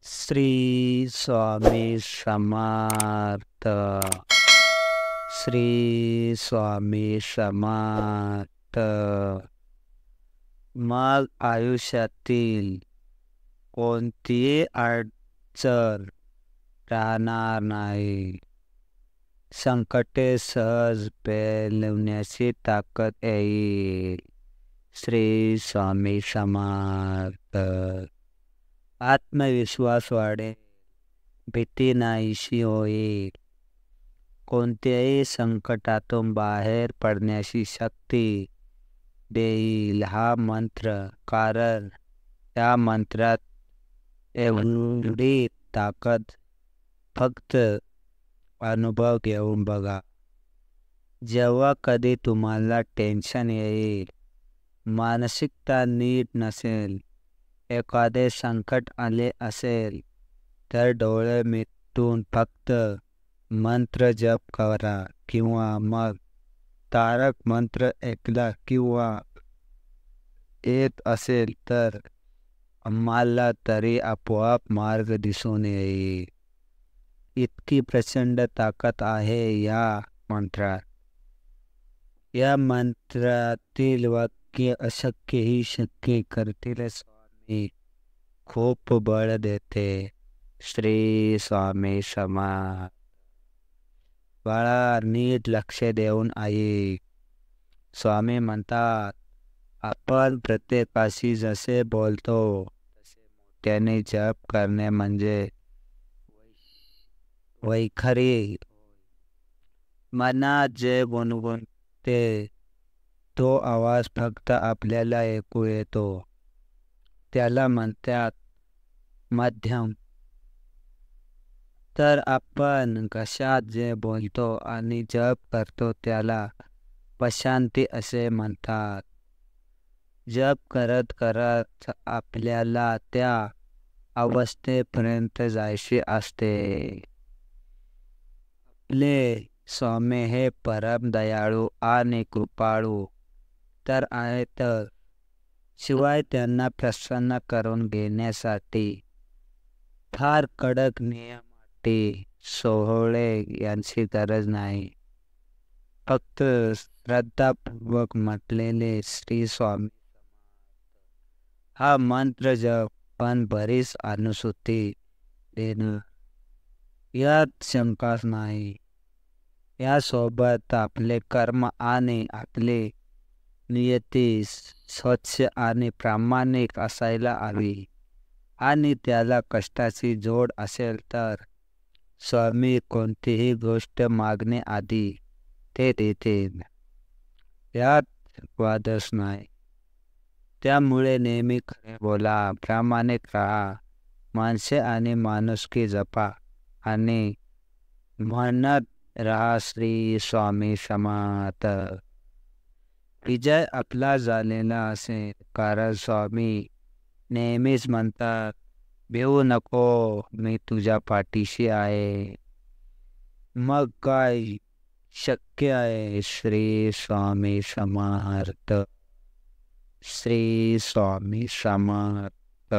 श्री स्वामी समर्थ. श्री स्वामी समर्थ. मग आयुष्यातील कोणतीही अडचण राहणार नाही. संकटे सहज पेलवण्याची ताकद येईल. श्री स्वामी समर्थ. आत्मविश्वास वाढेल. भीती नाहीशी होईल. कोणत्याही संकटातून बाहेर पडण्याची शक्ती देईल हा मंत्र. कारण या मंत्रात एवढी ताकद फक्त अनुभव घेऊन बघा. जेव्हा कधी तुम्हाला टेन्शन येईल, मानसिकता नीट नसेल, एखादे संकट आले असेल, तर डोळे मिटून फक्त मंत्र जप करा किंवा मग तारक मंत्र ऐकला किंवा येत असेल तर आम्हाला तरी आपोआप मार्ग दिसून येईल. इतकी प्रचंड ताकद आहे या मंत्रात. या मंत्रातील वाक्य अशक्यही शक्य करतील. स्वामी खूप बळ देते. श्री स्वामी समर्थ. बाळा नीट लक्ष देऊन ऐक. स्वामी म्हणतात, आपण प्रत्येकाशी जसे बोलतो तसे मोठ्याने जप करणे म्हणजे वैखरी. मनात जे गुणगुणते तो आवाज फक्त आपल्याला ऐकू येतो. त्याला म्हणतात मध्यम. तर आपण कशात जे बोलतो आणि जप करतो त्याला प्रशांती असे म्हणतात. जप करत करत आपल्याला त्या अवस्थेपर्यंत जायचे असते. आपले स्वामी हे परम दयाळू आणि कृपाळू तर आहेतच, शिवाय त्यांना प्रसन्न करून घेण्यासाठी फार कडक नियम सोहळे यांची गरज नाही. फक्त श्रद्धापूर्वक म्हटलेले श्री स्वामी हा मंत्र जप पण बरीच अनुसूती देणं यात शंकाच नाही. यासोबत आपले कर्म आणि आपली नियती स्वच्छ आणि प्रामाणिक असायला हवी. आणि त्याला कष्टाची जोड असेल तर स्वामी कोणतीही गोष्ट मागण्याआधी ते देतील. यात वादच नाही. त्यामुळे नेहमी खरे बोला, प्रामाणिक राहा, माणसे आणि माणुसकी जपा आणि म्हणत राहा श्री स्वामी समर्थ. विजय आपला झालेला असेल. कारण स्वामी नेहमीच म्हणतात, भिवू नको, मी तुझ्या पाठीशी आहे. मग काय शक्य आहे. श्री स्वामी समर्थ. श्री स्वामी समर्थ.